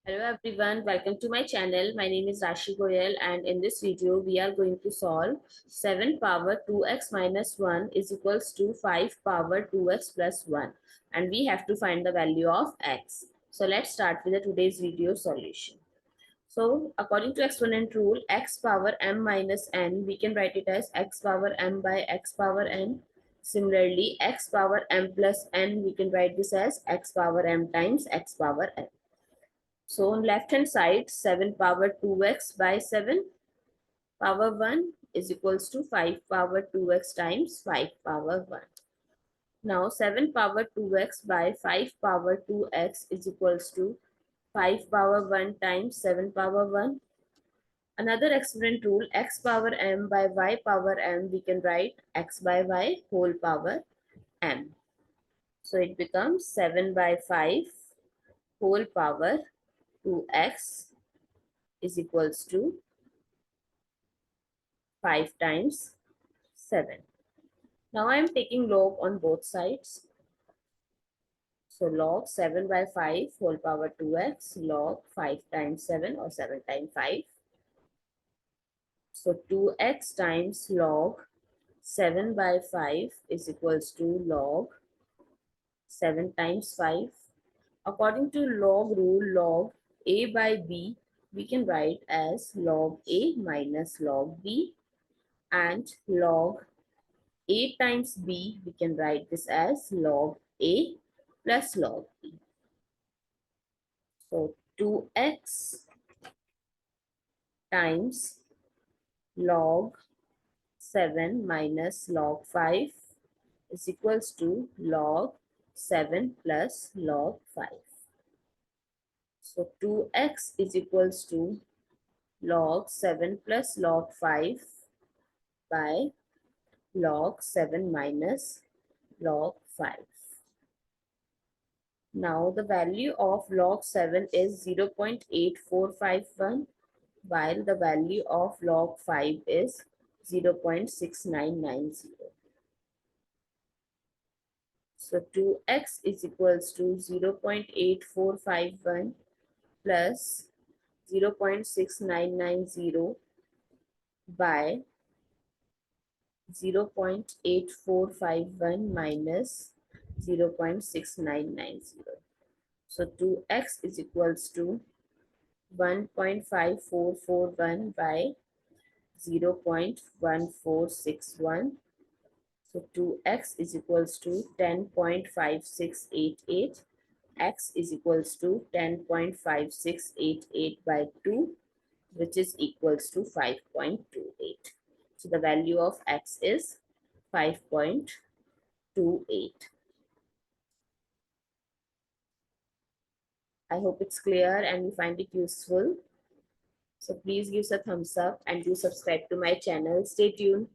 Hello everyone, welcome to my channel. My name is Rashi Goel and in this video we are going to solve 7 power 2x minus 1 is equals to 5 power 2x plus 1 and we have to find the value of x. So let's start with the today's video solution. So according to exponent rule, x power m minus n, we can write it as x power m by x power n. Similarly, x power m plus n, we can write this as x power m times x power n. So on left hand side, 7 power 2x by 7 power 1 is equals to 5 power 2x times 5 power 1. Now 7 power 2x by 5 power 2x is equals to 5 power 1 times 7 power 1. Another exponent rule, x power m by y power m, we can write x by y whole power m. So it becomes 7 by 5 whole power 2x is equals to 5 times 7. Now I am taking log on both sides. So log 7 by 5 whole power 2x log 5 times 7 or 7 times 5. So 2x times log 7 by 5 is equals to log 7 times 5. According to log rule, log a by b we can write as log a minus log b, and log a times b, we can write this as log a plus log b. So 2x times log 7 minus log 5 is equals to log 7 plus log 5. So 2x is equals to log 7 plus log 5 by log 7 minus log 5. Now the value of log 7 is 0.8451 while the value of log 5 is 0.6990. So 2x is equals to 0.8451 plus 0.6990 by 0.8451 minus 0.6990. So 2x is equals to 1.5441 by 0.1461. So 2x is equals to 10.5688. X is equals to 10.5688 by 2, which is equals to 5.28. So the value of x is 5.28. I hope it's clear and you find it useful. So please give us a thumbs up and do subscribe to my channel. Stay tuned.